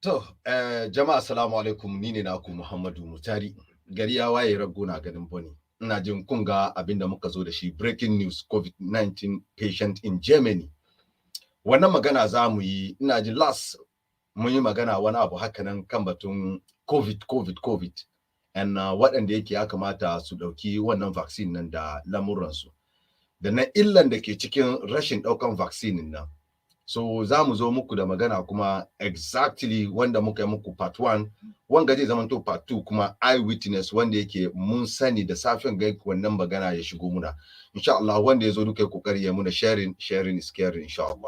Jama'a assalamu alaikum, ni ne naku Muhammadu Mutari. Gari ya waye rago na ganin bane. Ina jin kun ga abin da muka zo da shi, breaking news COVID-19 patient in Germany. Wannan magana za mu yi, ina ji last mun yi magana wani abu hakanan kan batun COVID. And waɗanda yake ya kamata su ɗauki wannan vaccine nan da lamuransu. Da na illan da ke cikin rashin ɗaukan vaccine nan. So za mu zo muku da magana kuma exactly wanda muka yi muku part 1, wanga zai zama to part 2 kuma eyewitness wanda yake mun sani da safen ga wannan magana ya shigo muna. Insha Allah wanda ya zo duka kokari ya muna sharing is caring insha Allah.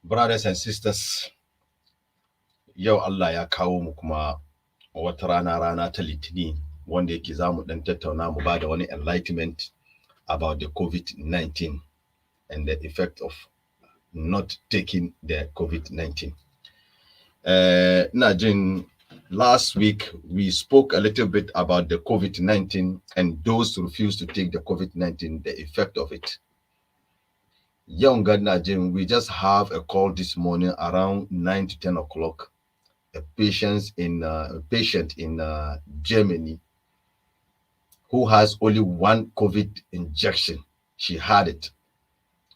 Brothers and sisters, yau Allah ya kawo mu kuma wata rana ta Litini wanda yake za mu dan tattauna mu ba da wani enlightenment about the COVID-19 and the effect of not taking the COVID-19. Last week we spoke a little bit about the COVID-19 and those who refuse to take the COVID-19, the effect of it. Young Najin, we just have a call this morning around 9 to 10 o'clock. A patient in Germany who has only one COVID injection. She had it,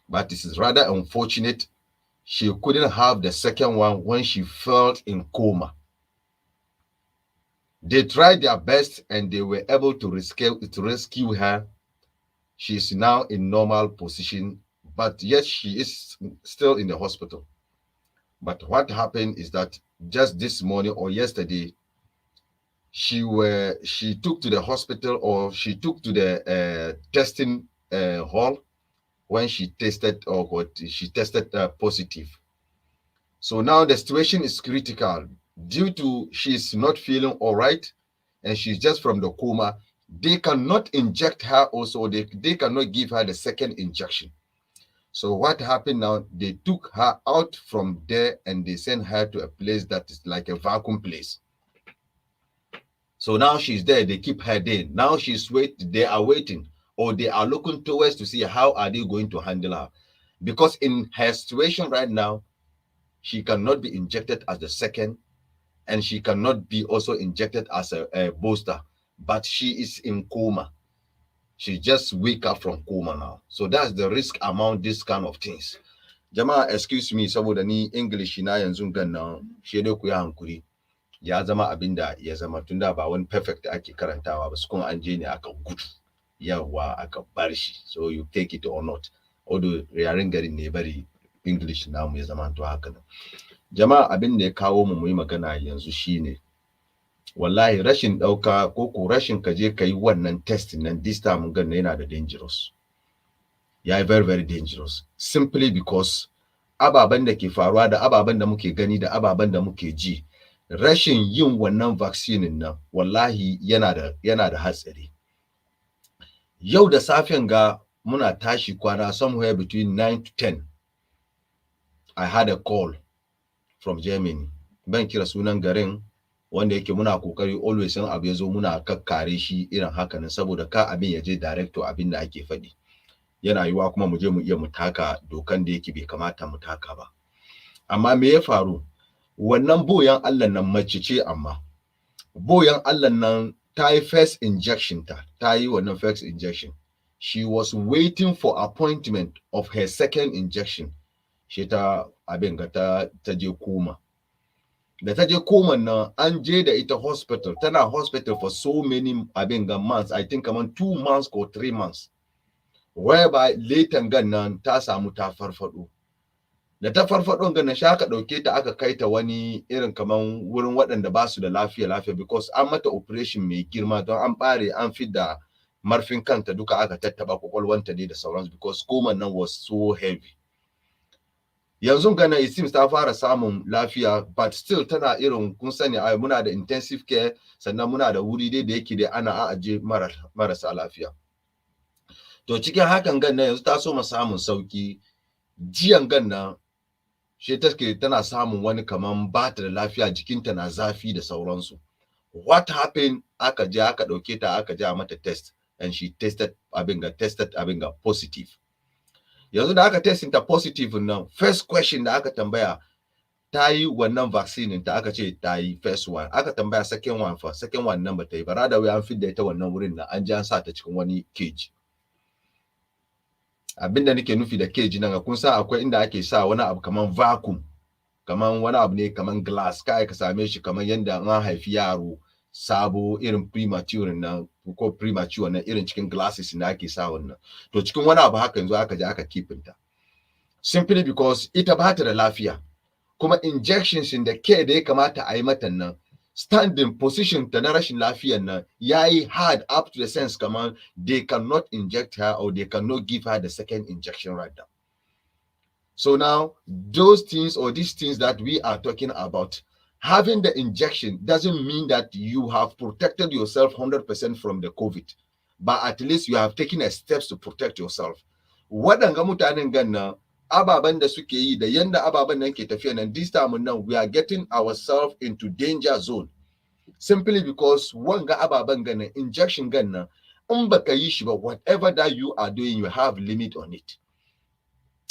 but this is rather unfortunate. She couldn't have the second one when she fell in coma. They tried their best and they were able to rescue her. She is now in normal position, but yet she is still in the hospital. But what happened is that just this morning or yesterday, she took to the hospital, or she took to the testing hall when she tested positive. So now the situation is critical due to she's not feeling all right and she's just from the coma. They cannot inject her also. They cannot give her the second injection. So what happened now, they took her out from there and they sent her to a place that is like a vacuum place. So now she's there, they keep her there. Now they are waiting, or they are looking towards to see how are they going to handle her. Because in her situation right now, she cannot be injected as the second, and she cannot be also injected as a booster, but she is in coma. She just wake up from coma now. So that's the risk among this kind of things. Jama'a, excuse me, saboda ni English na yanzu ganna shi dai ku yi hankuri. Ya zama abinda ya zama, tunda ba wani perfect ake karantawa ba, su kuma an je ne aka gudu. Yawa aka bar shi. So you take it or not. Although yaren garin ne bari English namu ya zama to haka nan. Jama'a, abin da ya kawo mu yi magana yanzu shine wallahi rashin ɗauka ko rashin kaje kai wannan test nan this time ganna yana da dangerous. Yeah, very, very dangerous. Simply because ababen da ke faruwa da ababen da muke gani da ababen da muke ji, rashin yin wannan vaccine nan wallahi yana da hatsari. Yau da safen ga muna tashi kwana somewhere between 9 to 10. I had a call from Germany. Ban kira sunan garin wanda yake muna kokari always in abu yazo muna kakkare shi irin haka nan saboda ka abin ya je direct to abin da ake faɗi. yana yiwa kuma mu je mu iya mu taka dokan da yake bai kamata mu taka ba. Amma me ya faru? Wannan boyan Allah nan mace ce, amma boyan Allah nan ta yi first injection, ta yi wannan first injection. She was waiting for appointment of her second injection. Shi ta abin ga ta je koma. Da ta je koman nan an je da ita hospital, tana hospital for so many abin ga months, I think around 2 months or 3 months. Whereby later gan nan ta samu ta farfado. Da ta farfadon ganin sha aka ɗauke ta aka kai ta wani irin kaman wurin waɗanda ba su da lafiya because an mata operation mai girma, don an ɓare an fidda marfin kanta duka, aka tattaba kwakwalwanta ne da sauransu because koman nan was so heavy. Yanzu gana it seems ta fara samun lafiya, but still tana irin, kun sani muna da intensive care, sannan muna da wuri dai da yake dai ana aje marasa lafiya. To cikin hakan ganna yanzu ta so ma samun sauki. Jiyan ganna shi take tana samun wani kaman ba ta da lafiya, jikinta na zafi da sauransu. What happened? Aka je aka ɗauke ta aka je mata test, and she tested positive. Yanzu da aka testing ta positive nan, first question da aka tambaya, ta yi wannan vaccine ta, aka ce ta yi first one. Aka tambaya second one fa, second one nan ba ta yi ba, da an fidda ita wannan wurin nan, an ji an sa ta cikin wani cage. Abinda nake nufi da cage nan, kun sa akwai inda ake sa wani abu kaman vacuum, kaman wani abu ne kaman glass, kai ka same shi kaman yanda an haifi yaro sabo irin premature nan, ko premature nan irin cikin glasses na ake sa wannan. To cikin wani abu haka yanzu aka je aka kifinta, simply because ita ba ta da lafiya, kuma injections in da care da ya kamata a yi mata nan, standing position ta na rashin lafiyan nan yayi hard up to the sense kaman they cannot inject her, or they cannot give her the second injection right now. So now those things, or these things that we are talking about, having the injection doesn't mean that you have protected yourself 100% from the COVID, but at least you have taken a steps to protect yourself. Waɗanga mutanen ganna ababen da suke yi da yanda ababen nan ke tafiya nan, this time now we are getting ourselves into danger zone, simply because wanga ababen ganna, injection ganna, in baka yi shi ba, whatever that you are doing, you have limit on it.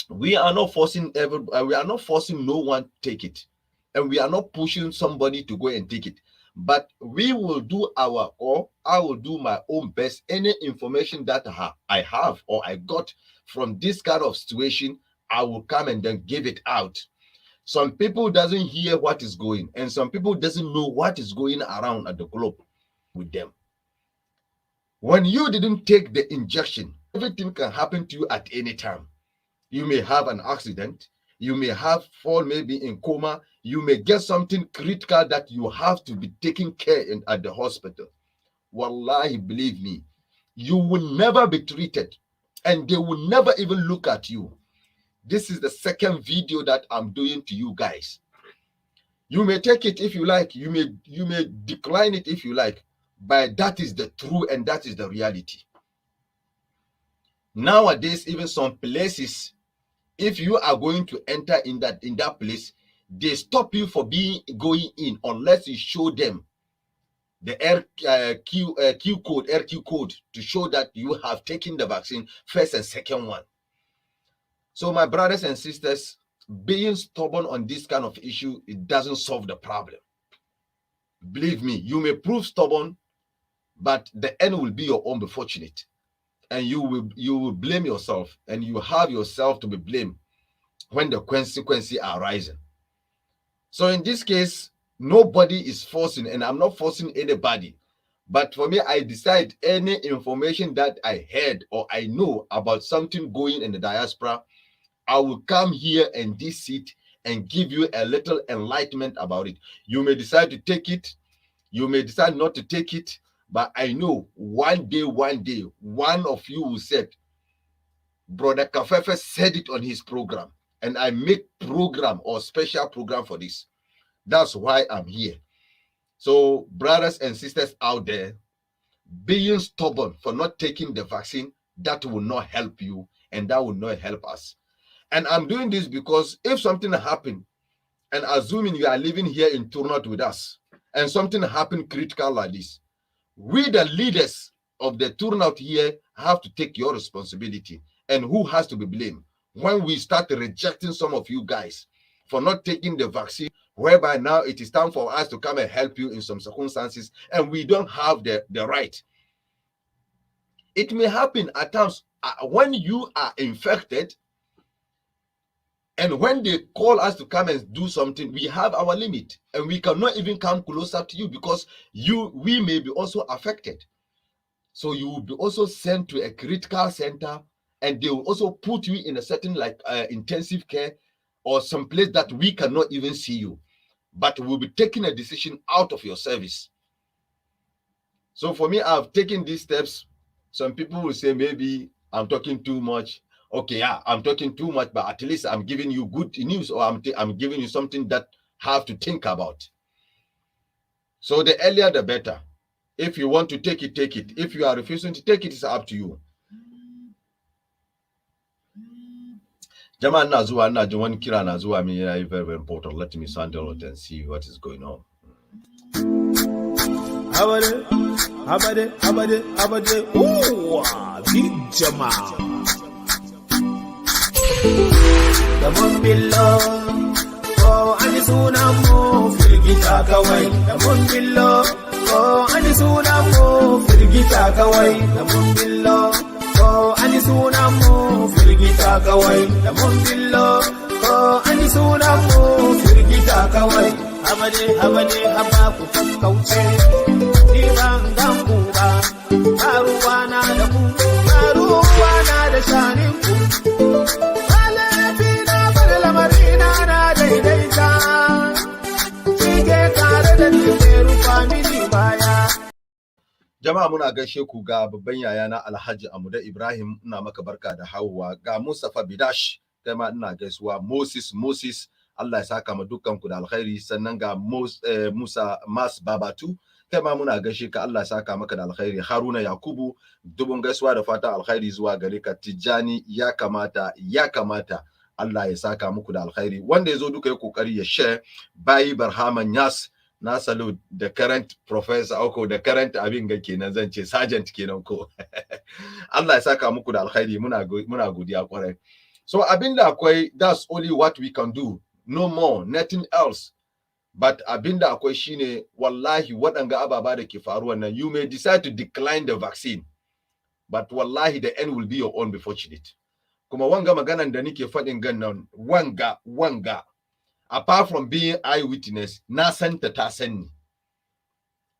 We are not forcing no one to take it, and we are not pushing somebody to go and take it, but we will do I will do my own best. Any information that I have or I got from this kind of situation, I will come and then give it out. Some people doesn't hear what is going, and some people doesn't know what is going around at the globe with them. When you didn't take the injection, everything can happen to you at any time. You may have an accident, you may fall maybe in coma, you may get something critical that you have to be taken care in at the hospital. Wallahi, believe me, you will never be treated, and they will never even look at you. This is the second video that I'm doing to you guys. You may take it if you like, you may decline it if you like, but that is the truth and that is the reality. Nowadays, even some places, if you are going to enter in that place, they stop you for going in unless you show them the RQ code to show that you have taken the vaccine, first and second one. So my brothers and sisters, being stubborn on this kind of issue, it doesn't solve the problem. Believe me, you may prove stubborn, but the end will be your own unfortunate, and you will blame yourself, and you have yourself to be blamed when the consequences are rising. So in this case, nobody is forcing, and I'm not forcing anybody. But for me, I decide any information that I heard or I know about something going in the diaspora, I will come here and this seat and give you a little enlightenment about it. You may decide to take it, you may decide not to take it, but I know one day, one of you will say, Brother Kafefe said it on his program, and I make program or special program for this. That's why I'm here. So brothers and sisters out there, being stubborn for not taking the vaccine, that will not help you, and that will not help us. And I'm doing this because if something happened, and assuming you are living here in Turnhout with us, and something happened critical like this, we the leaders of the Turnhout here have to take your responsibility And who has to be blamed? When we start rejecting some of you guys for not taking the vaccine, whereby now it is time for us to come and help you in some circumstances, and we don't have the right. It may happen at times when you are infected, and when they call us to come and do something, we have our limit, and we cannot even come closer to you because we may be also affected. So you will be also sent to a critical center, and they will also put you in a certain intensive care or some place that we cannot even see you, but we'll be taking a decision out of your service. So for me, I've taken these steps. Some people will say maybe I'm talking too much. Okay, yeah, I'm talking too much, but at least I'm giving you good news, or I'm giving you something that have to think about. So the earlier the better. If you want to take it, take it. If you are refusing to take it, it's up to you. Jama na zuwa na jin wani kira na zuwa min yana very, very important. Let me handle it and see what is going on. Habade. Ooh, big Jama. The mun billo, oh, ani suna mu firgita kawai. The mun billo, oh, ani suna mu firgita kawai. The mun billo, oh, ani suna mu firgita kawai. The mun billo, oh, ani suna mu firgita kawai. Habade, haba ku kakkauce. Ni ban gan ku ba, ruwana da ku, ruwana da shanin ku. Alafi na bada lamarina na daidaita, shi ke tare da ni ke rufa mini baya. Jama'a muna gaishe ku ga babban yayana Alhaji Amuda Ibrahim, ina maka barka da hawwa. Ga Mustapha Bidash, kai ma ina gaisuwa. Moses, Allah ya saka ma dukkan ku da alkhairi. Sannan ga Musa Mas Babatu, kai ma muna gaishe ka, Allah ya saka maka da alkhairi. Haruna Yakubu, dubun gaisuwa da fatan alkhairi zuwa gare ka. Tijjani ya kamata Allah ya saka muku da alkhairi. Wanda yazo duka ya kokari ya share. Bayi Barhama Nyas, na salute the current professor, ko the current abin ga kenan zan ce sergeant kenan ko. Allah ya saka muku da alkhairi, muna godiya kwarai. So abinda akwai, that's only what we can do. No more, nothing else. But abinda akwai shine wallahi waɗanga ababa da ke faruwa nan, you may decide to decline the vaccine, but wallahi the end will be your own before it. Kuma wanga maganan da nike faɗin gan nan, wanga apart from being eyewitness, na santa ta sanni.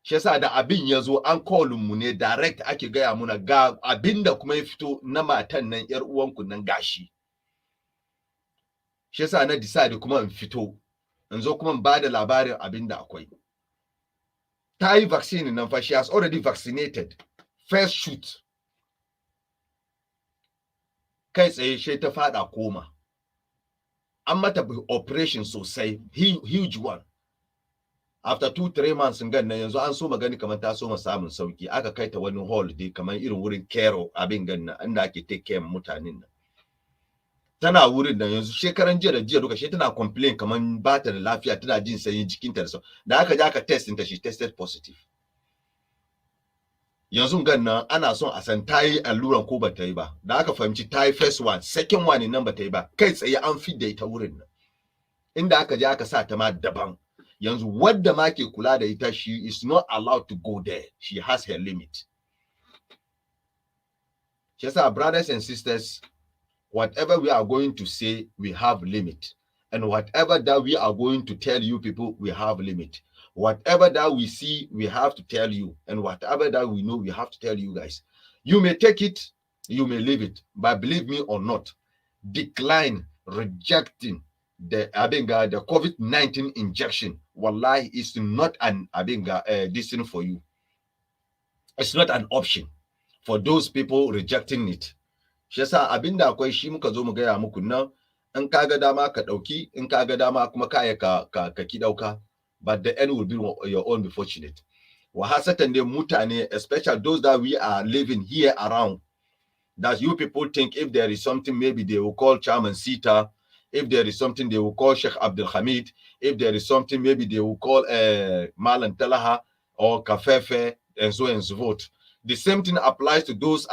Shi yasa da abin ya zo an call mu ne direct, ake gaya muna ga abinda kuma ya fito na matan nan yar uwanku nan gashi. Shi yasa na decide kuma in fito in zo kuma ba da labarin abinda akwai. Ta yi vaccine nan fa, she has already vaccinated. First shoot. Kai tsaye shi ta fada koma. An mata operation sosai, huge one. After 2-3 months gan nan yanzu an so magani kamar ta so samun sauki. Aka kai ta wani holiday kamar irin wurin care abin gan nan inda ake take care mutanen nan. Tana wurin nan yanzu shekaran jiya duka shi tana complain kamar ba ta da lafiya, tana jin sanyin jikinta da sau. Da aka je aka test ta, she tested positive. Yanzu gan nan ana son a san ta yi alluran ko ba ta yi ba. Da aka fahimci ta yi first one, second one nan ba ta yi ba. Kai tsaye an fidda ita wurin nan. Inda aka je aka sa ta ma daban. Yanzu wadda ma ke kula da ita, she is not allowed to go there. She has her limit. She said, brothers and sisters, whatever we are going to say, we have limit. And whatever that we are going to tell you people, we have limit. Whatever that we see, we have to tell you. And whatever that we know, we have to tell you guys. You may take it, you may leave it. But believe me or not, decline, rejecting the COVID-19 injection, wallahi, is not an this thing for you. It's not an option for those people rejecting it. Shi yasa abinda akwai shi muka zo mu gaya muku nan, in ka ga dama ka dauki, in ka ga dama kuma ka ki dauka, but the end will be your own before it. Wa hasatan ne mutane, especially those that we are living here around, that you people think if there is something, maybe they will call Chairman Sita. If there is something, they will call Sheikh Abdul Hamid. If there is something, maybe they will call Malan Talaha or Kafefe, and so forth. The same thing applies to those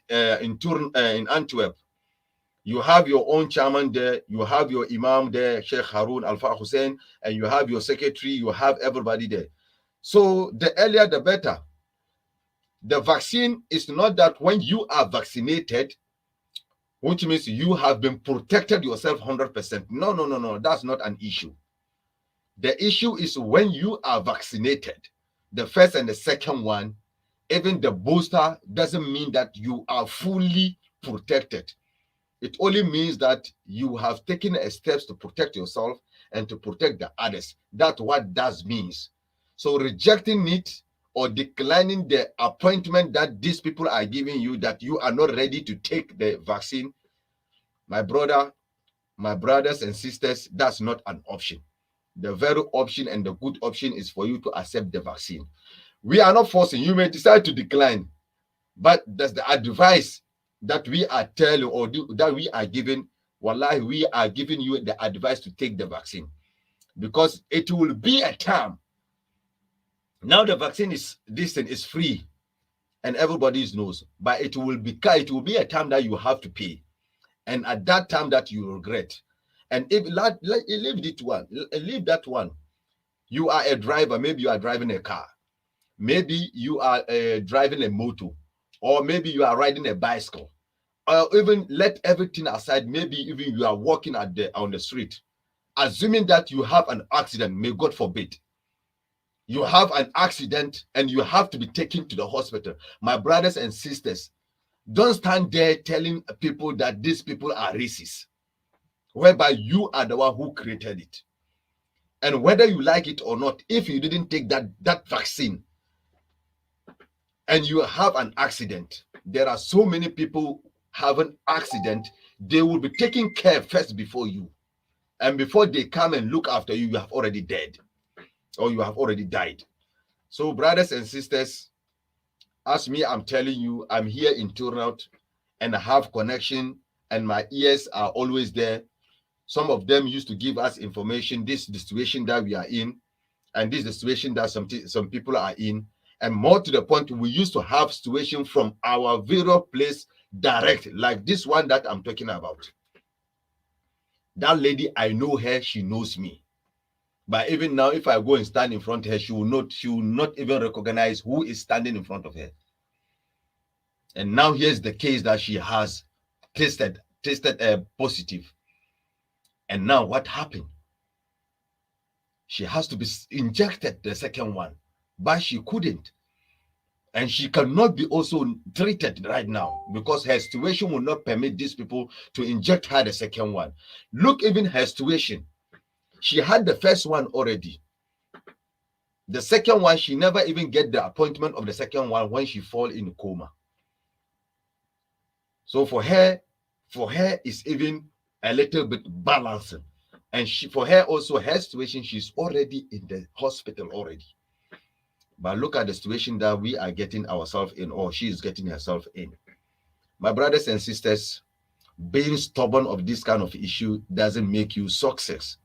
in Antwerp. You have your own chairman there, you have your imam there, Sheikh Harun Alfa Hussein, and you have your secretary, you have everybody there. So the earlier the better. The vaccine is not that when you are vaccinated, which means you have been protected yourself 100%. No, no, no, no. That's not an issue. The issue is when you are vaccinated, the first and the second one, even the booster doesn't mean that you are fully protected. It only means that you have taken steps to protect yourself and to protect the others. That's what that means. So rejecting it or declining the appointment that these people are giving you, that you are not ready to take the vaccine, my brother, my brothers and sisters, that's not an option. The very option and the good option is for you to accept the vaccine. We are not forcing. You may decide to decline, but that's the advice that we are telling or that we are giving. Wallahi, we are giving you the advice to take the vaccine because it will be a time. Now the vaccine is this thing is free and everybody knows, but it will be a time that you have to pay, and at that time that you regret. And if leave that one. You are a driver, maybe you are driving a car, maybe you are driving a motor, or maybe you are riding a bicycle, or even let everything aside, maybe even you are walking on the street, assuming that you have an accident, may God forbid, you have an accident and you have to be taken to the hospital. My brothers and sisters, don't stand there telling people that these people are racist, whereby you are the one who created it. And whether you like it or not, if you didn't take that vaccine and you have an accident, there are so many people have an accident, they will be taking care first before you. And before they come and look after you, you have already dead or you have already died. So brothers and sisters, as me, I'm telling you, I'm here in turnout and I have connection and my ears are always there. Some of them used to give us information. This is the situation that we are in, and this is the situation that some people are in. And more to the point, we used to have situation from our various place direct, like this one that I'm talking about. That lady, I know her, she knows me. But even now, if I go and stand in front of her, she will not even recognize who is standing in front of her. And now here's the case that she has tested positive. And now what happened? She has to be injected the second one, but she couldn't. And she cannot be also treated right now because her situation will not permit these people to inject her the second one. Look, even her situation. She had the first one already. The second one, she never even get the appointment of the second one when she fall in coma. So for her is even a little bit balancing. And for her also, her situation, she's already in the hospital already. But look at the situation that we are getting ourselves in, or she is getting herself in. My brothers and sisters, being stubborn of this kind of issue doesn't make you success.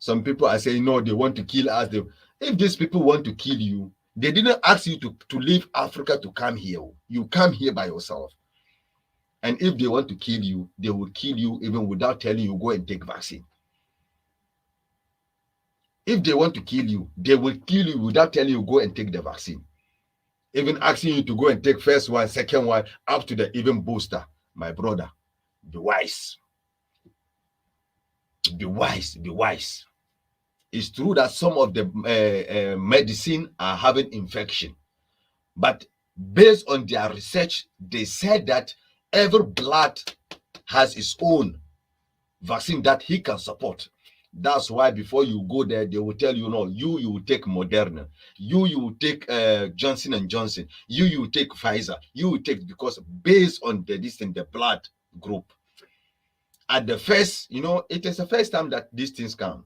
Some people are saying, no, they want to kill us. If these people want to kill you, they didn't ask you to leave Africa to come here. You come here by yourself. And if they want to kill you, they will kill you even without telling you go and take vaccine. If they want to kill you, they will kill you without telling you go and take the vaccine. Even asking you to go and take first one, second one, up to the even booster. My brother, be wise. Be wise, be wise. It's true that some of the medicine are having infection. But based on their research, they said that every blood has its own vaccine that he can support. That's why before you go there, they will tell you, no, you will take Moderna, you will take Johnson and Johnson, you will take Pfizer, you will take, because based on the blood group. At the first, it is the first time that these things come.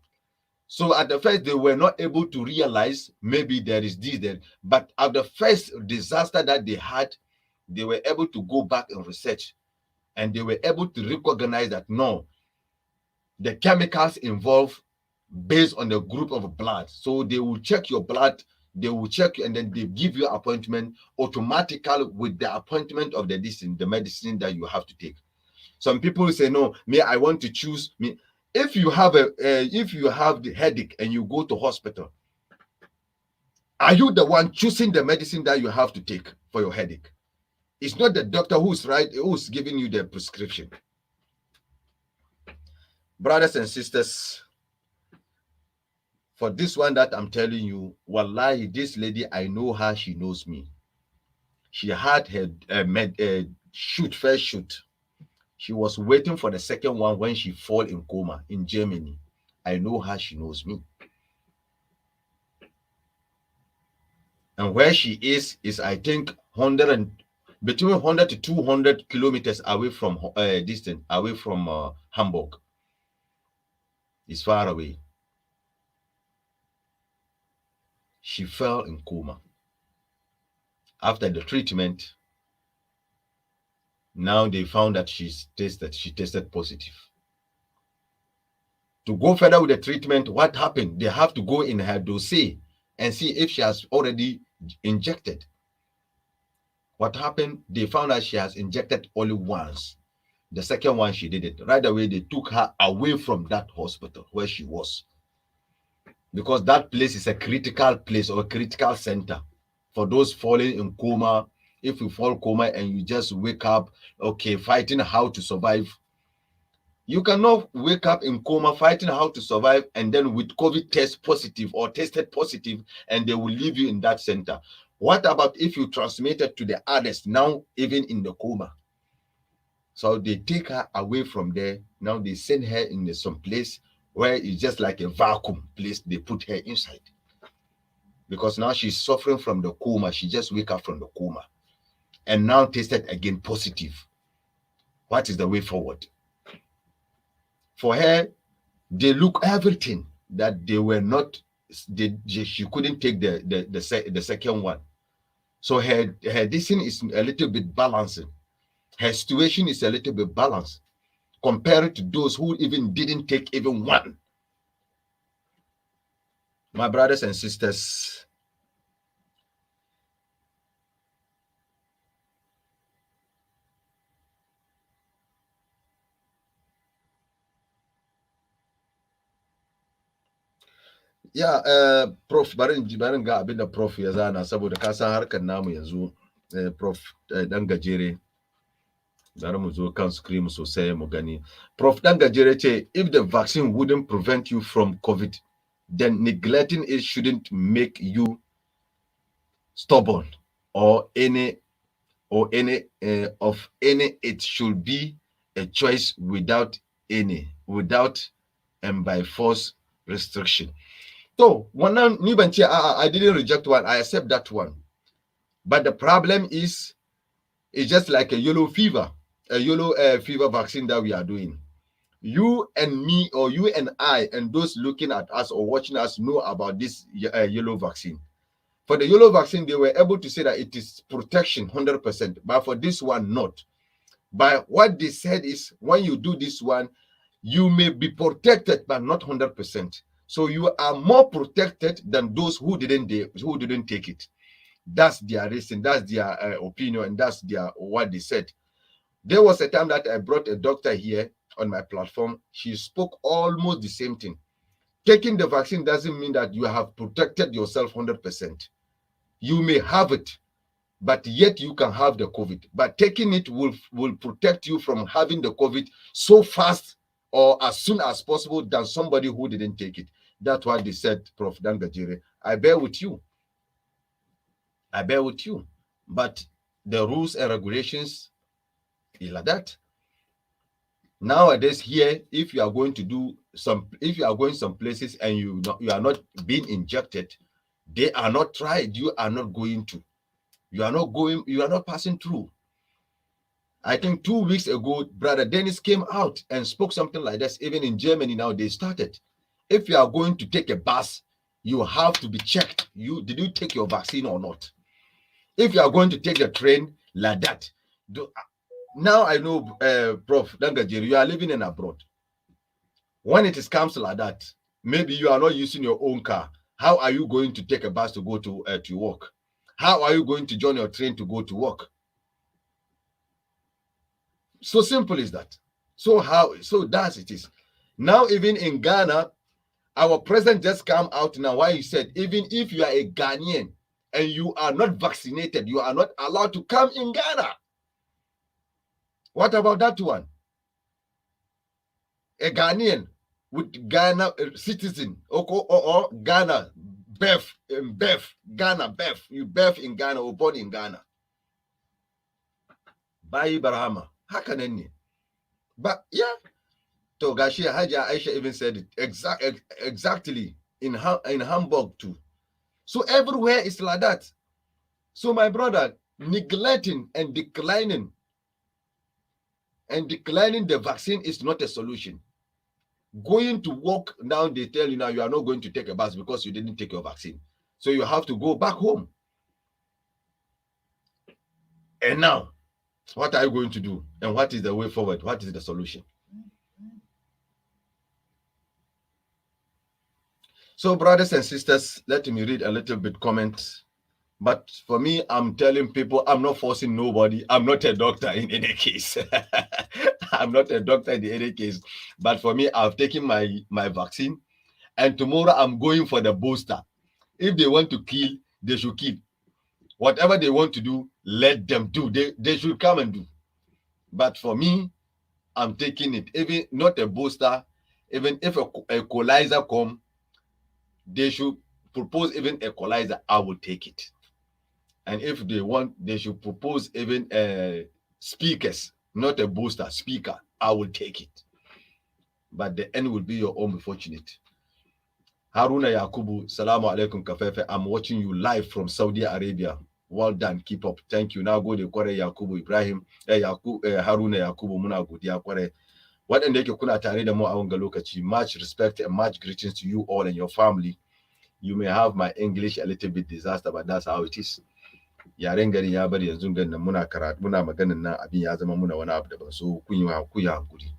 So at the first, they were not able to realize maybe there is this there. But at the first disaster that they had, they were able to go back and research. And they were able to recognize that, no, the chemicals involved based on the group of blood. So they will check your blood, they will check you, and then they give you appointment automatically with the appointment of the medicine that you have to take. Some people say, no, me, I want to choose me. If you have the headache and you go to hospital, are you the one choosing the medicine that you have to take for your headache? It's not the doctor who's giving you the prescription. Brothers and sisters, for this one that I'm telling you, wallahi, this lady, I know her, she knows me. She had her first shoot. She was waiting for the second one when she fall in coma in Germany. I know her, she knows me. And where she is I think between 100 to 200 kilometers away from Hamburg. It's far away. She fell in coma. After the treatment, now they found that she tested positive. To go further with the treatment, what happened? They have to go in her dossier and see if she has already injected. What happened? They found out she has injected only once. The second one, she did it. Right away, they took her away from that hospital where she was. Because that place is a critical place or a critical center for those falling in coma. If you fall coma and you just wake up, okay, fighting how to survive. You cannot wake up in coma fighting how to survive and then with COVID test positive or tested positive and they will leave you in that center. What about if you transmitted to the others now, even in the coma? So they take her away from there. Now they send her in some place where it's just like a vacuum place. They put her inside. Because now she's suffering from the coma. She just wake up from the coma. And now tested again positive. What is the way forward? For her, they look everything that they were not, she couldn't take the second one. So her this thing is a little bit balancing. Her situation is a little bit balanced compared to those who even didn't take even one. My brothers and sisters, yeah, prof barin ga abin da prof ya zana saboda ka san harkar namu yanzu prof dan gajere zara mu zo kan screen sosai mu gani. Prof dan gajere ce, if the vaccine wouldn't prevent you from COVID, then neglecting it shouldn't make you stubborn or any it should be a choice without and by force restriction. So wannan ni ban ce I didn't reject one, I accept that one. But the problem is it's just like a yellow fever vaccine that we are doing. You and me, or you and I, and those looking at us or watching us know about this yellow vaccine. For the yellow vaccine, they were able to say that it is protection 100%, but for this one, not. But what they said is, when you do this one, you may be protected, but not 100%. So you are more protected than those who didn't take it. That's their reason, that's their opinion, and that's what they said. There was a time that I brought a doctor here on my platform. She spoke almost the same thing. Taking the vaccine doesn't mean that you have protected yourself 100%. You may have it, but yet you can have the COVID. But taking it will protect you from having the COVID so fast or as soon as possible than somebody who didn't take it. That's what they said, Prof. Dangajire. I bear with you. But the rules and regulations is like that. Nowadays here, if you are going some places and you are not being injected, they are not tried. You are not passing through. I think 2 weeks ago, Brother Dennis came out and spoke something like this. Even in Germany now, they started. If you are going to take a bus, you have to be checked. Did you take your vaccine or not? If you are going to take the train, like that. Now I know, Prof. Dangajiri, you are living in abroad. When it comes like that, maybe you are not using your own car. How are you going to take a bus to go to work? How are you going to join your train to go to work? So simple is that. So that's it is. Now, even in Ghana, our president just come out now why he said, even if you are a Ghanaian and you are not vaccinated, you are not allowed to come in Ghana. What about that one? A Ghanaian with Ghana citizen or Ghana birth, Ghana birth, you birth in Ghana or born in Ghana. Bayi Barahama. How can any? But yeah, to Gashi Haja Aisha even said it exactly in Hamburg too. So everywhere it's like that. So my brother, neglecting and declining the vaccine is not a solution. Going to work now, they tell you now you are not going to take a bus because you didn't take your vaccine. So you have to go back home. And now, what are you going to do? And what is the way forward? What is the solution? So brothers and sisters, let me read a little bit comments. But for me, I'm telling people, I'm not forcing nobody. I'm not a doctor in any case. I'm not a doctor in any case. But for me, I've taken my vaccine. And tomorrow, I'm going for the booster. If they want to kill, they should kill. Whatever they want to do, let them do. They should come and do. But for me, I'm taking it. Even not a booster, even if a equalizer come, they should propose even equalizer, I will take it. And if they want, they should propose even speakers, not a booster, speaker. I will take it. But the end will be your own fortunate. Haruna Yakubu, Salamu Alaikum Kafefe. I'm watching you live from Saudi Arabia. Well done. Keep up. Thank you. Now go to Kware Yakubu Ibrahim. Haruna Yakubu Muna Gudia Kware. Waɗanda yake kuna tare da mu a wanga lokaci, much respect and much greetings to you all and your family. You may have my English a little bit disaster, but that's how it is. Yaren gari ya bari yanzu ganin muna karatu muna maganin nan abin ya zama muna wani abu daban, so kun yi hankuri.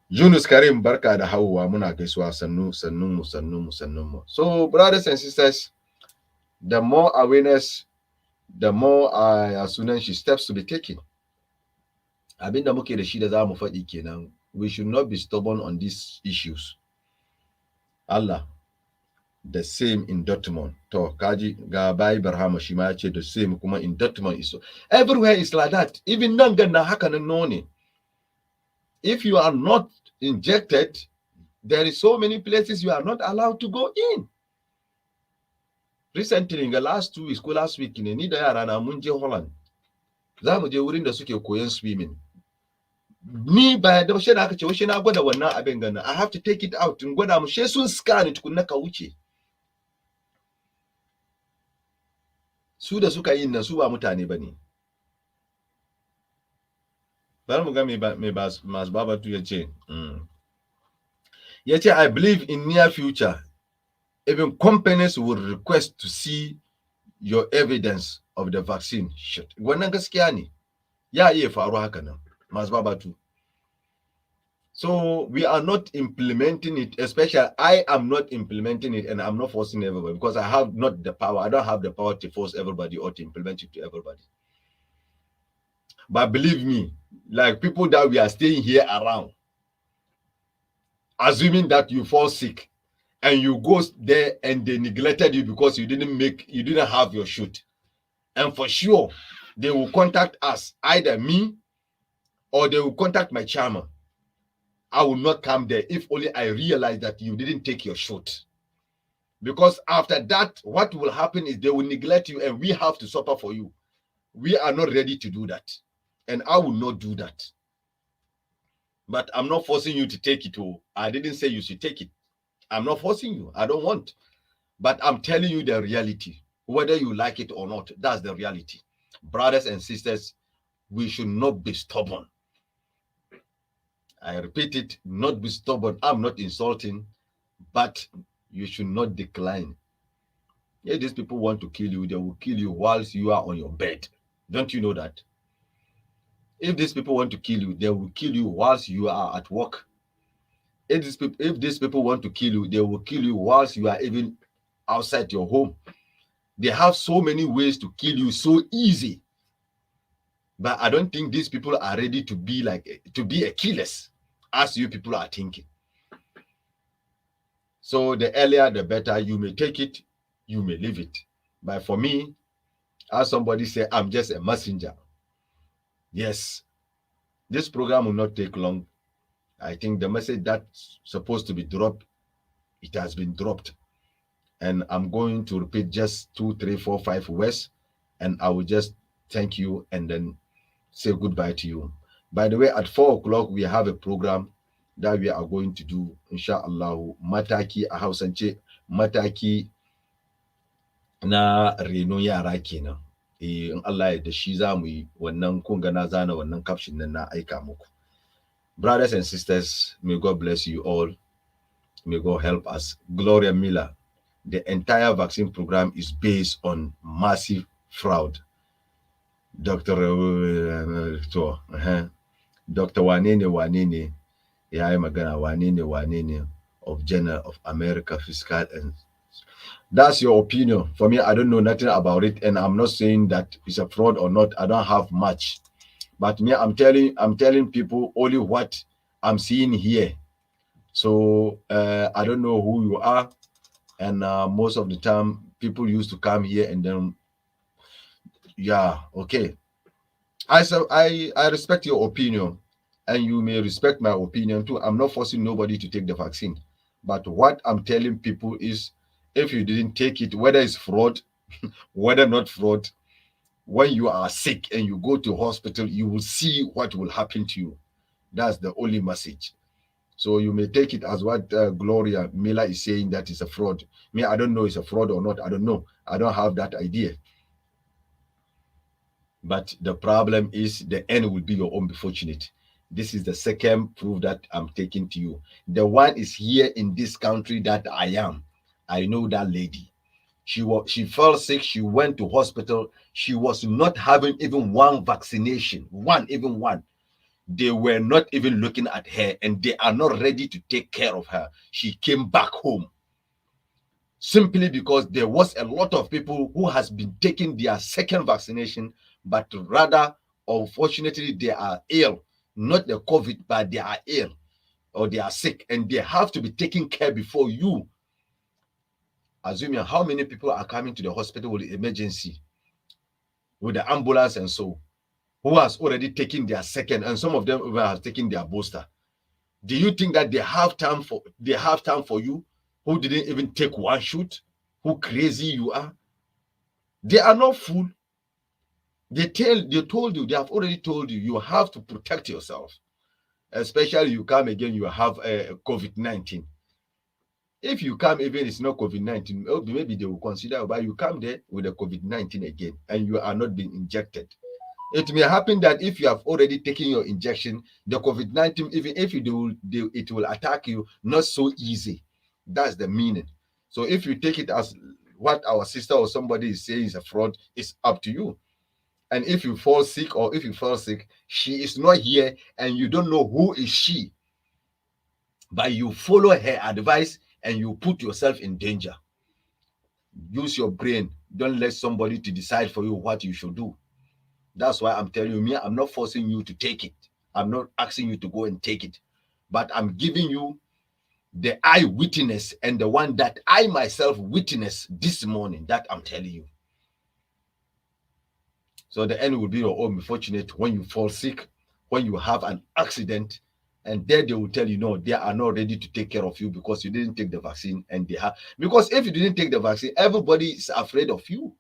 Yunus Karim, barka da hawa, muna gaisuwa sannun mu. So brothers and sisters, the more awareness, the more sunan shi steps to be taken. Abinda muke da shi da za mu faɗi kenan, we should not be stubborn on these issues. Allah, the same in Dortmund. To kaji ga bai Barhama shi ma yace the same kuma in Dortmund is so. Everywhere is like that. Even nan ganna haka nan no ne. If you are not injected, there is so many places you are not allowed to go in. Recently, in the last 2 weeks, last week, ni da yara na mun je Holland. Za mu je wurin da suke koyon swimming. Ni ba da washe da aka ce washe na gwada wannan abin ganna. I have to take it out in gwada mu she sun scan tukunna ka wuce. Su da suka yin nan su ba mutane bane. Bar mu ga me mas baba tu yace. Yace I believe in near future even companies will request to see your evidence of the vaccine shot. Wannan gaskiya ne. Ya iya faru haka nan. Mas baba tu. So we are not implementing it, especially I am not implementing it and I'm not forcing everybody because I have not the power. I don't have the power to force everybody or to implement it to everybody. But believe me, like people that we are staying here around, assuming that you fall sick and you go there and they neglected you because you didn't have your shoot. And for sure, they will contact us, either me or they will contact my chairman. I will not come there if only I realize that you didn't take your shot. Because after that, what will happen is they will neglect you and we have to suffer for you. We are not ready to do that. And I will not do that. But I'm not forcing you to take it. I didn't say you should take it. I'm not forcing you. I don't want. But I'm telling you the reality. Whether you like it or not, that's the reality. Brothers and sisters, we should not be stubborn. I repeat it, not be stubborn. I'm not insulting, but you should not decline. If these people want to kill you, they will kill you whilst you are on your bed. Don't you know that? If these people want to kill you, they will kill you whilst you are at work. If these people want to kill you, they will kill you whilst you are even outside your home. They have so many ways to kill you so easy. But I don't think these people are ready to be a killers, as you people are thinking. So the earlier the better. You may take it, you may leave it. But for me, as somebody said, I'm just a messenger. Yes, this program will not take long. I think the message that's supposed to be dropped, it has been dropped. And I'm going to repeat just 2, 3, 4, 5 words, and I will just thank you and then say goodbye to you. By the way, at 4 o'clock, we have a program that we are going to do, inshallah, mataki a Hausance, mataki na renon yara kenan. In Allah ya da shi za mu yi wannan kunga na zana wannan caption nan na aika muku. Brothers and sisters, may God bless you all. May God help us. Gloria Miller, the entire vaccine program is based on massive fraud. Dr. Dr. Wanene, ya yi magana Wanene of Journal of America Fiscal, and that's your opinion. For me, I don't know nothing about it, and I'm not saying that it's a fraud or not. I don't have much, but me, I'm telling people only what I'm seeing here. So I don't know who you are, and most of the time people used to come here and then, yeah, okay. I respect your opinion, and you may respect my opinion too. I'm not forcing nobody to take the vaccine, but what I'm telling people is, if you didn't take it, whether it's fraud, whether not fraud, when you are sick and you go to hospital, you will see what will happen to you. That's the only message. So you may take it as what Gloria Miller is saying, that is a fraud. Me, I don't know it's a fraud or not. I don't know. I don't have that idea. But the problem is the end will be your own. Be fortunate. This is the second proof that I'm taking to you. The one is here in this country that I am. I know that lady. She fell sick. She went to hospital. She was not having even one vaccination. Even one. They were not even looking at her, and they are not ready to take care of her. She came back home simply because there was a lot of people who has been taking their second vaccination, but rather, unfortunately, they are ill. Not the COVID, but they are ill or they are sick, and they have to be taken care before you. Assuming how many people are coming to the hospital with emergency, with the ambulance and so, who has already taken their second, and some of them even have taken their booster. Do you think that they have time for you who didn't even take one shoot? Who crazy you are? They are not fool. They told you, they have already told you, you have to protect yourself. Especially you come again, you have COVID-19. If you come even it's not COVID-19, maybe they will consider, but you come there with the COVID-19 again and you are not being injected. It may happen that if you have already taken your injection, the COVID-19, even if it will attack you, not so easy. That's the meaning. So if you take it as what our sister or somebody is saying is a fraud, it's up to you. And if you fall sick, or if you fall sick, she is not here and you don't know who is she, but you follow her advice and you put yourself in danger. Use your brain. Don't let somebody to decide for you what you should do. That's why I'm telling you, me, I'm not forcing you to take it. I'm not asking you to go and take it. But I'm giving you the eyewitness and the one that I myself witnessed this morning, that I'm telling you. So the end will be your own. Be fortunate when you fall sick, when you have an accident, and then they will tell you, no, they are not ready to take care of you because you didn't take the vaccine. And they have, because if you didn't take the vaccine, everybody is afraid of you.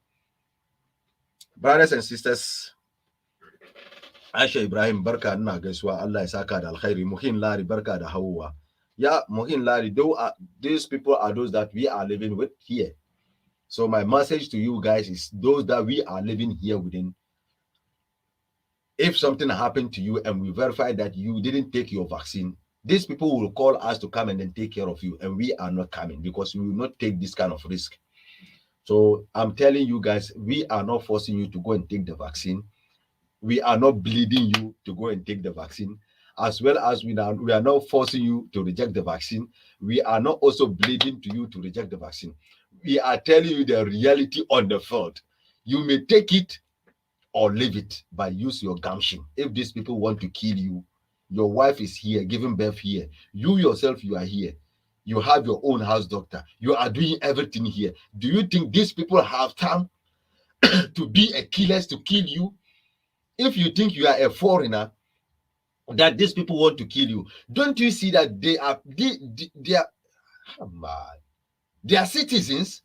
Brothers and sisters, Aisha Ibrahim, barka ina gaisuwa, Allah ya saka da alkhairi. Muhin Lari, barka da hawa. Yeah, Muhin Lari, these people are those that we are living with here. So my message to you guys is those that we are living here within. If something happened to you and we verify that you didn't take your vaccine, these people will call us to come and then take care of you, and we are not coming because we will not take this kind of risk. So I'm telling you guys, we are not forcing you to go and take the vaccine. We are not bleeding you to go and take the vaccine, as well as we are not forcing you to reject the vaccine. We are not also bleeding to you to reject the vaccine. We are telling you the reality on the field. You may take it or leave it, but use your gumption. If these people want to kill you, your wife is here, giving birth here. You yourself, you are here. You have your own house doctor. You are doing everything here. Do you think these people have time to be a killers to kill you? If you think you are a foreigner, that these people want to kill you, don't you see that they are oh my, their citizens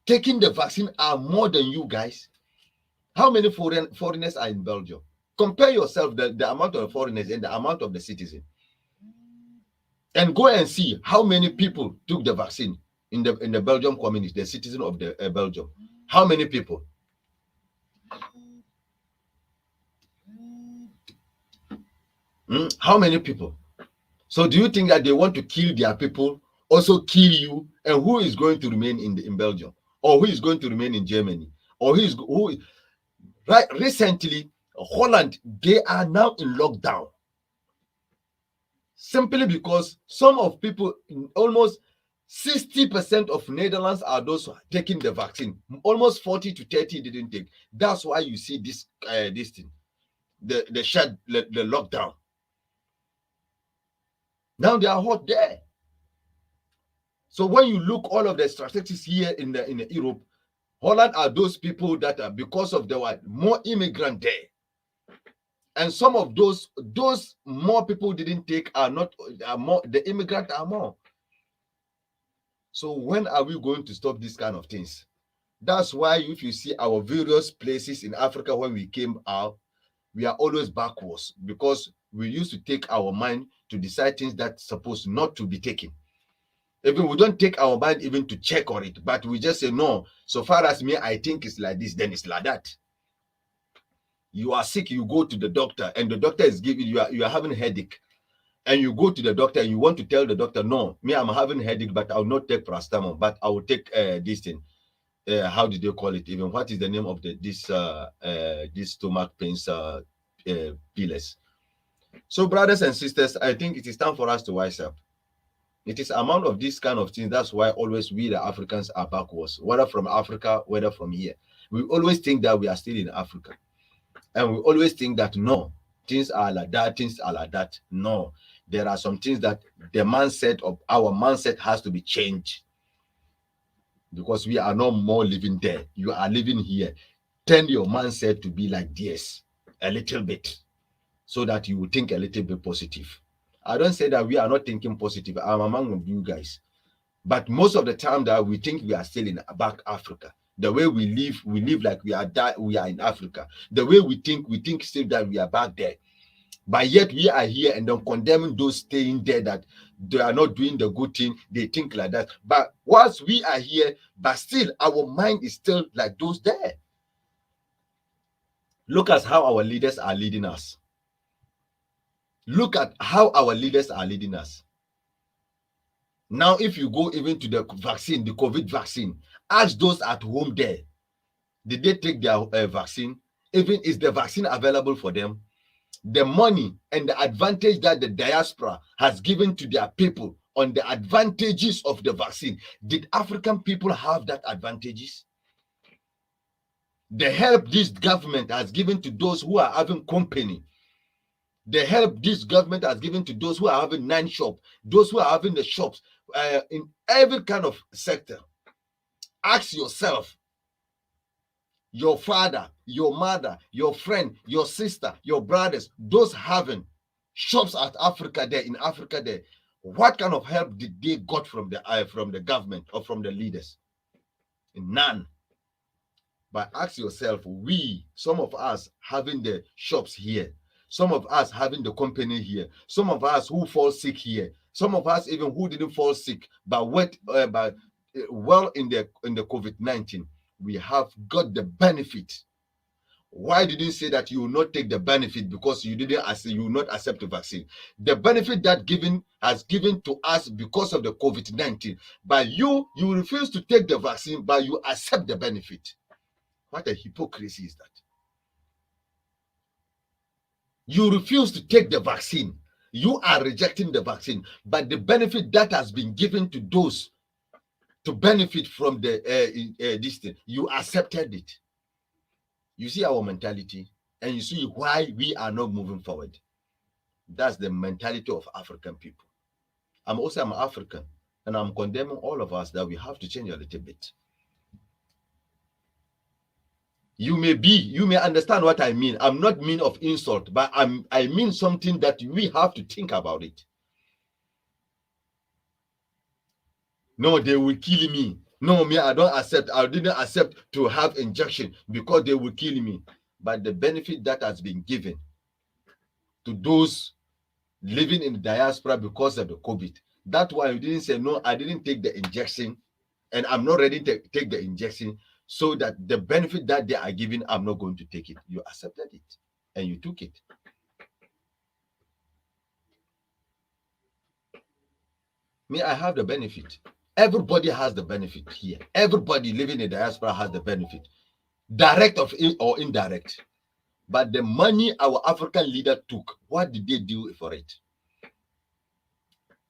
taking the vaccine are more than you guys? How many foreigners are in Belgium? Compare yourself, the amount of foreigners and the amount of the citizen, and go and see how many people took the vaccine in the Belgium community, the citizen of the Belgium. How many people? How many people? So do you think that they want to kill their people, also kill you? And who is going to remain in Belgium, or who is going to remain in Germany, or who? Right, recently, Holland, they are now in lockdown, simply because some of people, almost 60% of Netherlands are those taking the vaccine. Almost 40 to 30 didn't take. That's why you see this thing, the lockdown. Now they are hot there. So when you look all of the statistics here in the Europe, Holland are those people that are, because of the more immigrant there. And some of those more people didn't take are more, the immigrant are more. So when are we going to stop these kind of things? That's why if you see our various places in Africa, when we came out, we are always backwards, because we used to take our mind to decide things that's supposed not to be taken. Even we don't take our mind even to check on it, but we just say, no, so far as me, I think it's like this, then it's like that. You are sick, you go to the doctor, and the doctor is giving you are having a headache, and you go to the doctor and you want to tell the doctor, no, me, I'm having a headache, but I'll not take paracetamol, but I will take this thing. How did they call it? Even what is the name of this stomach pains pillars? So, brothers and sisters, I think it is time for us to wise up. It is amount of these kind of things. That's why always we the Africans are backwards, whether from Africa, whether from here. We always think that we are still in Africa, and we always think that no, things are like that, things are like that. No, there are some things that the mindset of our mindset has to be changed, because we are no more living there. You are living here. Turn your mindset to be like this a little bit, so that you will think a little bit positive. I don't say that we are not thinking positive. I'm among you guys. But most of the time that we think we are still in back Africa. The way we live like we are in Africa. The way we think still that we are back there. But yet we are here and then condemning those staying there that they are not doing the good thing. They think like that. But whilst we are here, but still our mind is still like those there. Look at how our leaders are leading us. Look at how our leaders are leading us. Now, if you go even to the vaccine, the COVID vaccine, ask those at home there, did they take their vaccine? Even is the vaccine available for them? The money and the advantage that the diaspora has given to their people on the advantages of the vaccine, did African people have that advantages? The help this government has given to those who are having company, the help this government has given to those who are having 9 shops, those who are having the shops, in every kind of sector. Ask yourself, your father, your mother, your friend, your sister, your brothers, those having shops at Africa there, in Africa there, what kind of help did they got from the government or from the leaders? None. But ask yourself, some of us having the shops here, some of us having the company here, some of us who fall sick here, some of us even who didn't fall sick but went well in the COVID-19, we have got the benefit. Why did you say that you will not take the benefit? Because you will not accept the vaccine. The benefit that has given to us because of the COVID-19, but you refuse to take the vaccine, but you accept the benefit. What a hypocrisy is that? You refuse to take the vaccine. You are rejecting the vaccine, but the benefit that has been given to those to benefit from this thing, you accepted it. You see our mentality, and you see why we are not moving forward. That's the mentality of African people. I'm African, and I'm condemning all of us that we have to change a little bit. You may understand what I mean. I'm not mean of insult, but I mean something that we have to think about it. No, they will kill me. No, me, I don't accept. I didn't accept to have injection because they will kill me. But the benefit that has been given to those living in the diaspora because of the COVID, that's why you didn't say, no, I didn't take the injection and I'm not ready to take the injection, so that the benefit that they are giving, I'm not going to take it. You accepted it and you took it. Me, I have the benefit. Everybody has the benefit here. Everybody living in the diaspora has the benefit, direct of it or indirect. But the money our African leader took, what did they do for it?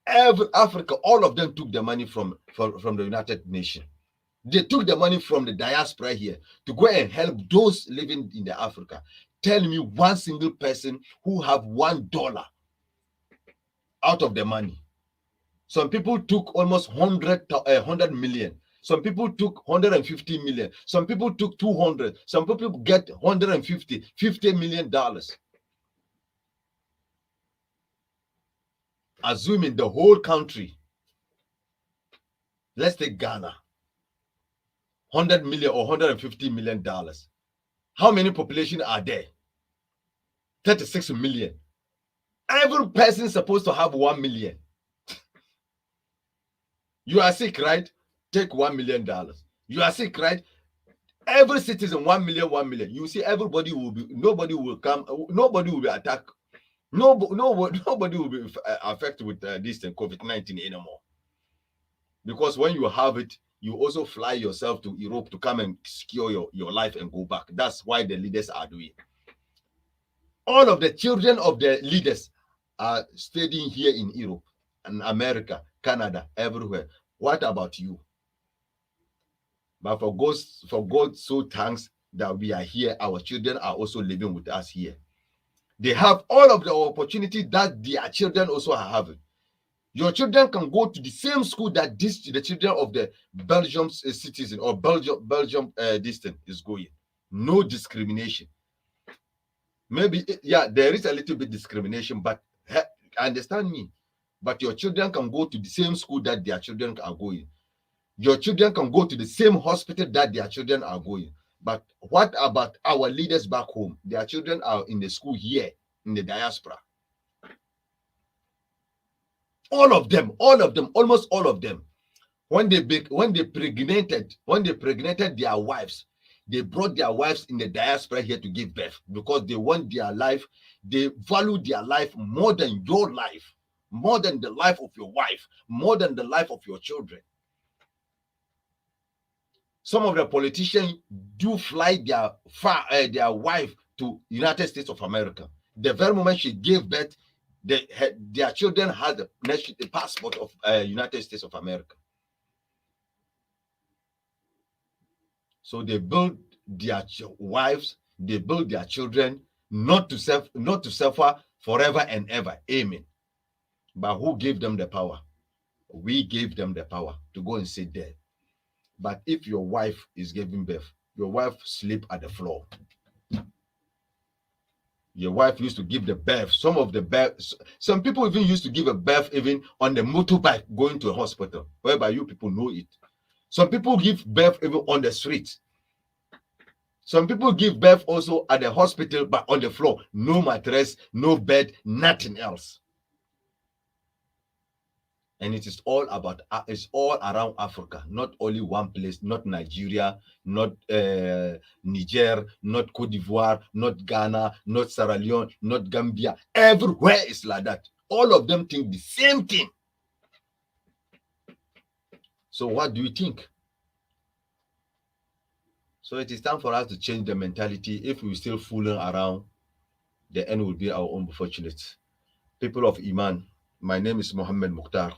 Every Africa, all of them took the money from the United Nations. They took the money from the diaspora here to go and help those living in the Africa. Tell me one single person who have $1 out of the money. Some people took almost 100 million. Some people took 150 million. Some people took 200. Some people get 150, $50 million. Assuming the whole country, let's take Ghana, 100 million or $150 million. How many population are there? 36 million. Every person is supposed to have 1 million. You are sick, right? Take $1 million. You are sick, right? Every citizen, 1 million, 1 million. You see, everybody will be, nobody will come, nobody will be attacked. Nobody will be affected with this COVID-19 anymore. Because when you have it, you also fly yourself to Europe to come and secure your life and go back. That's why the leaders are doing. All of the children of the leaders are studying here in Europe and America, Canada, everywhere. What about you? But for God so thanks that we are here, our children are also living with us here. They have all of the opportunity that their children also are having. Your children can go to the same school that the children of the Belgium citizen or Belgium distant is going. No discrimination. Maybe, yeah, there is a little bit discrimination, but understand me. But your children can go to the same school that their children are going. Your children can go to the same hospital that their children are going. But what about our leaders back home? Their children are in the school here, in the diaspora. All of them, almost all of them. When they pregnated their wives, they brought their wives in the diaspora here to give birth because they want their life. They value their life more than your life, more than the life of your wife, more than the life of your children. Some of the politicians do fly their wife to United States of America. The very moment she gave birth, their children had the passport of United States of America. So they build their wives, they build their children not to suffer forever and ever. Amen. But who gave them the power? We gave them the power to go and sit there. But if your wife is giving birth, your wife sleep at the floor. Your wife used to give the birth. Some people even used to give a birth even on the motorbike going to a hospital, whereby you people know it. Some people give birth even on the street. Some people give birth also at the hospital, but on the floor. No mattress, no bed, nothing else. And it is all about, it's all around Africa, not only one place, not Nigeria, not Niger, not Cote d'Ivoire, not Ghana, not Sierra Leone, not Gambia. Everywhere is like that. All of them think the same thing. So what do you think? So it is time for us to change the mentality. If we're still fooling around, the end will be our own fortunate. People of Iman, my name is Mohammed Mukhtar.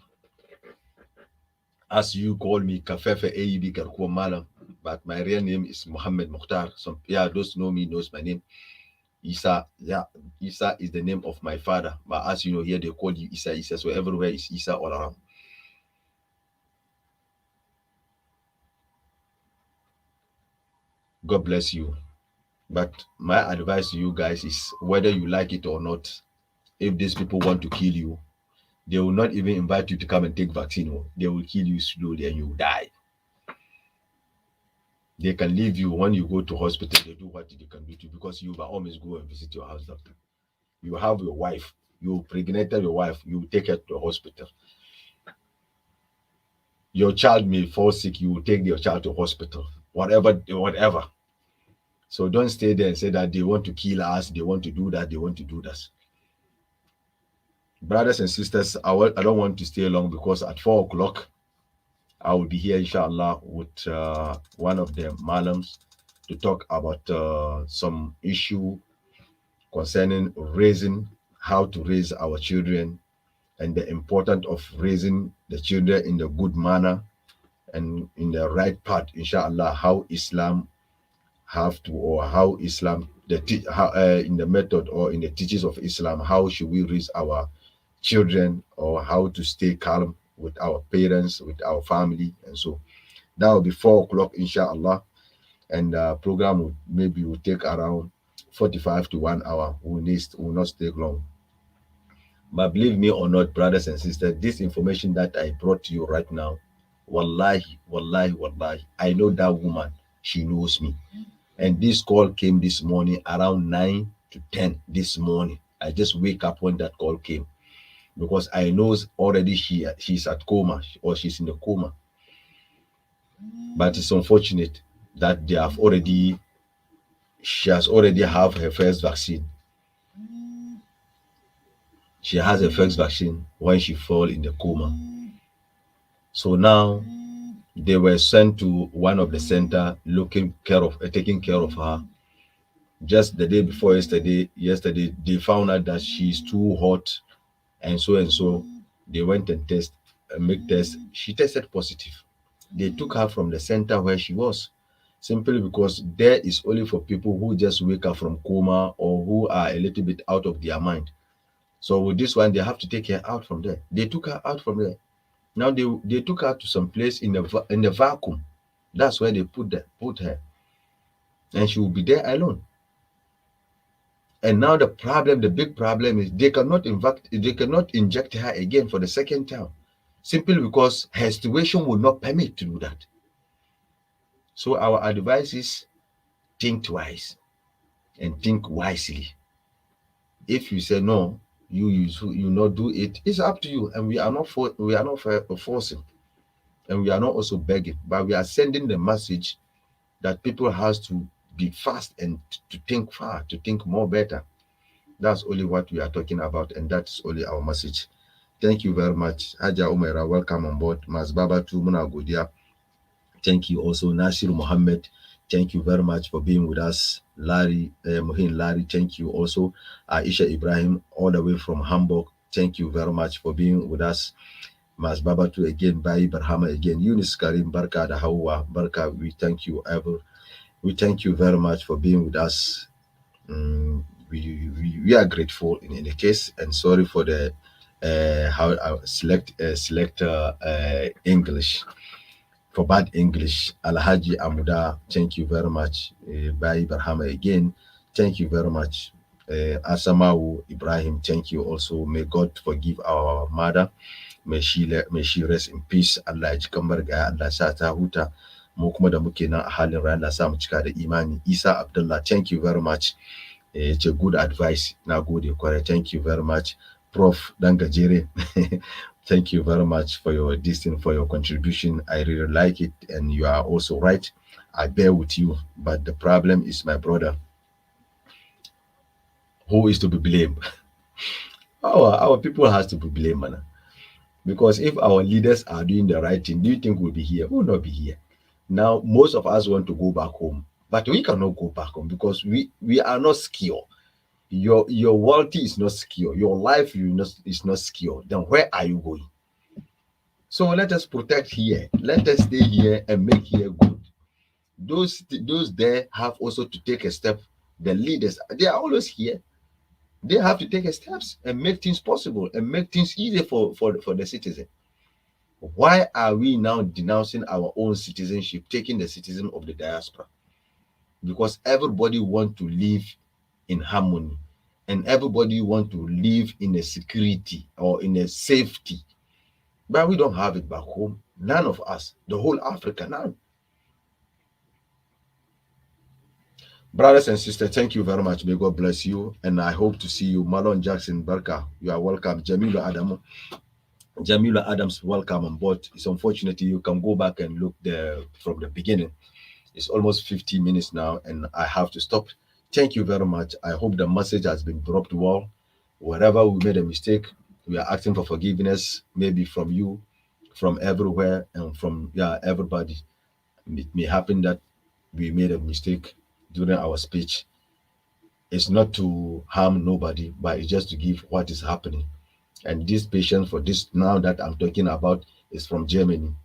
As you call me, Kafefe AEB Garkuwa Malam. but my real name is Muhammad Mukhtar. Some, yeah, those know me knows my name. Isa, yeah, Isa is the name of my father. But as you know, here they call you Isa, Isa. So everywhere is Isa all around. God bless you. But my advice to you guys is whether you like it or not, if these people want to kill you, they will not even invite you to come and take vaccine. Oh. They will kill you slowly and you will die. They can leave you when you go to hospital. They do what they can do to you because you will always go and visit your house doctor. You have your wife. You pregnated your wife. You take her to the hospital. Your child may fall sick. You will take your child to hospital. Whatever, whatever. So don't stay there and say that they want to kill us. They want to do that. They want to do this. Brothers and sisters, I don't want to stay long because at 4 o'clock I will be here, inshallah, with one of the malams to talk about some issue concerning raising, how to raise our children, and the importance of raising the children in the good manner and in the right path, inshallah, how Islam have to, or how Islam, in the method or in the teachings of Islam, how should we raise our children, or how to stay calm with our parents, with our family, and so that will be 4 o'clock, inshallah. And program will, maybe will take around 45 to 1 hour. Will not stay long. But believe me or not, brothers and sisters, this information that I brought to you right now, wallahi, wallahi, wallahi, I know that woman. She knows me. And this call came this morning around 9 to 10 this morning. I just wake up when that call came because I know already she's at coma, or she's in the coma. But it's unfortunate that she has already have her first vaccine. She has her first vaccine when she fell in the coma. So now they were sent to one of the center taking care of her. Just the day before yesterday, they found out that she's too hot, and so. They went and make test. She tested positive. They took her from the center where she was, simply because there is only for people who just wake up from coma or who are a little bit out of their mind. So with this one, they have to take her out from there. They took her out from there. Now they took her to some place in the vacuum. That's where they put her, and she will be there alone. And now the big problem is they cannot inject her again for the second time, simply because her situation will not permit to do that. So our advice is think twice and think wisely. If you say no, you not do it, it's up to you, and we are not forcing, and we are not also begging, but we are sending the message that people has to be fast and to think far, to think more better. That's only what we are talking about, and that's only our message. Thank you very much. Haja Umaira, welcome on board. Mas Baba tu muna godiya. Thank you also, Nasir Muhammad. Thank you very much for being with us. Muhin Larry, thank you also. Aisha Ibrahim, all the way from Hamburg. Thank you very much for being with us. Mas Baba tu again, Bai Barhama again. Yunus Karim, Barka da Hawa, Barka, we thank you ever. We thank you very much for being with us. We are grateful in any case, and sorry for the how I select English, for bad English. Alhaji Amuda, thank you very much. Bai Barhama again, thank you very much. Asamawu Ibrahim, thank you also. May God forgive our mother. May she rest in peace. Allah ya ji kamar ga, Allah sa ta huta. Mu kuma da muke nan a halin rana, Allah sa mu cika da imani. Isa Abdullah, thank you very much. It's a good advice. Na gode kwarai. Thank you very much. Prof Dangajere, thank you very much for your contribution. I really like it, and you are also right. I bear with you, but the problem is my brother. Who is to be blamed? Our people has to be blamed, man. Because if our leaders are doing the right thing, do you think we'll be here? We'll not be here. Now, most of us want to go back home, but we cannot go back home because we are not secure. Your wealth is not secure. Your life is not secure. Then where are you going? So let us protect here. Let us stay here and make here good. those there have also to take a step. The leaders, they are always here. They have to take a steps and make things possible and make things easier for the citizen. Why are we now denouncing our own citizenship, taking the citizen of the diaspora? Because everybody want to live in harmony, and everybody want to live in a security or in a safety. But we don't have it back home. None of us, the whole Africa, none. Brothers and sisters, thank you very much. May God bless you. And I hope to see you. Marlon Jackson Barka, you are welcome. Jamila Adams, welcome on board. It's unfortunate you can go back and look there from the beginning. It's almost 50 minutes now, and I have to stop. Thank you very much. I hope the message has been dropped well. Wherever we made a mistake, we are asking for forgiveness, maybe from you, from everywhere, and from everybody. It may happen that we made a mistake during our speech. It's not to harm nobody, but it's just to give what is happening. And this patient for this now that I'm talking about is from Germany.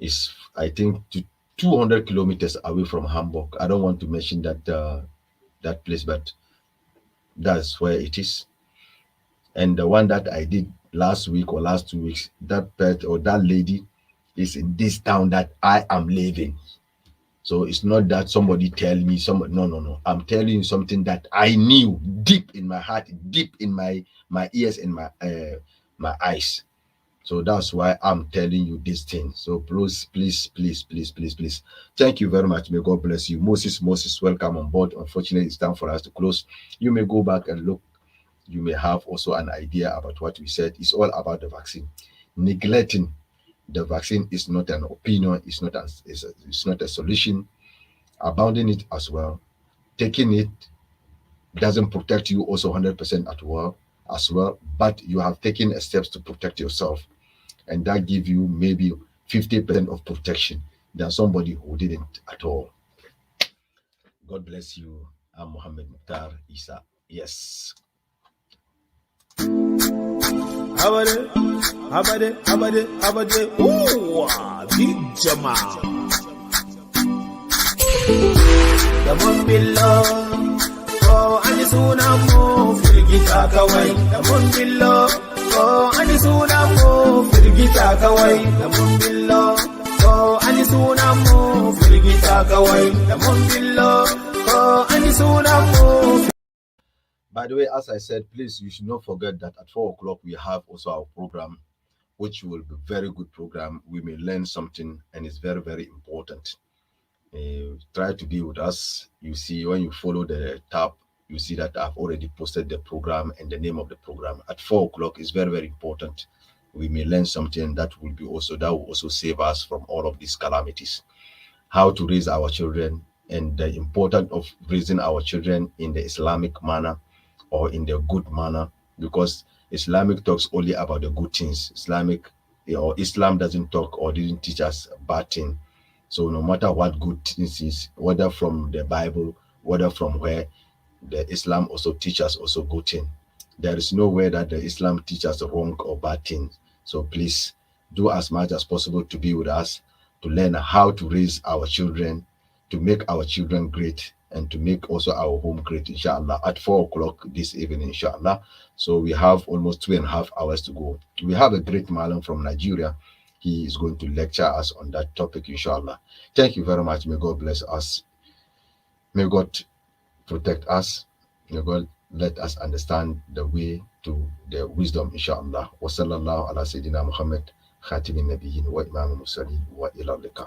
It's, I think, 200 kilometers away from Hamburg. I don't want to mention that place, but that's where it is. And the one that I did last week or last 2 weeks, that pet or that lady is in this town that I am living. So it's not that somebody tell me no. I'm telling you something that I knew deep in my heart, deep in my ears and my eyes. So that's why I'm telling you this thing. So please. Thank you very much. May God bless you. Moses, welcome on board. Unfortunately, it's time for us to close. You may go back and look. You may have also an idea about what we said. It's all about the vaccine. Neglecting the vaccine is not an opinion. It's not a solution. Abandoning it as well. Taking it doesn't protect you also 100% as well. But you have taken steps to protect yourself. And that gives you maybe 50% of protection than somebody who didn't at all. God bless you. I'm Mohammed Mukhtar Isa. Yes. Habade. Ooh, big Jama. Da mun billo, ko an suna mu firgita kawai. Da mun billo, ko an suna mu firgita kawai. Da mun billo, ko an suna mu firgita kawai. Da mun billo, ko an suna mu. By the way, as I said, please, you should not forget that at 4 o'clock we have also our program, which will be very good program. We may learn something, and it's very, very important. Try to be with us. You see, when you follow the tab, you see that I've already posted the program and the name of the program. At 4 o'clock is very, very important. We may learn something that will also save us from all of these calamities. How to raise our children and the importance of raising our children in the Islamic manner, or in the good manner, because Islamic talks only about the good things. Islam doesn't talk or didn't teach us bad things. So no matter what good things is, whether from the Bible, whether from where, the Islam also teaches also good thing. There is no way that the Islam teaches wrong or bad things. So please do as much as possible to be with us, to learn how to raise our children, to make our children great, and to make also our home great, inshallah, at 4 o'clock this evening, inshallah. So we have almost 2.5 hours to go. We have a great Malam from Nigeria. He is going to lecture us on that topic, inshallah. Thank you very much. May God bless us. May God protect us. May God let us understand the way to the wisdom, inshallah. Wa sallallahu ala Sayyidina Muhammad, khatimin nabiyyin wa imam al-mursalin wa ila al-liqa.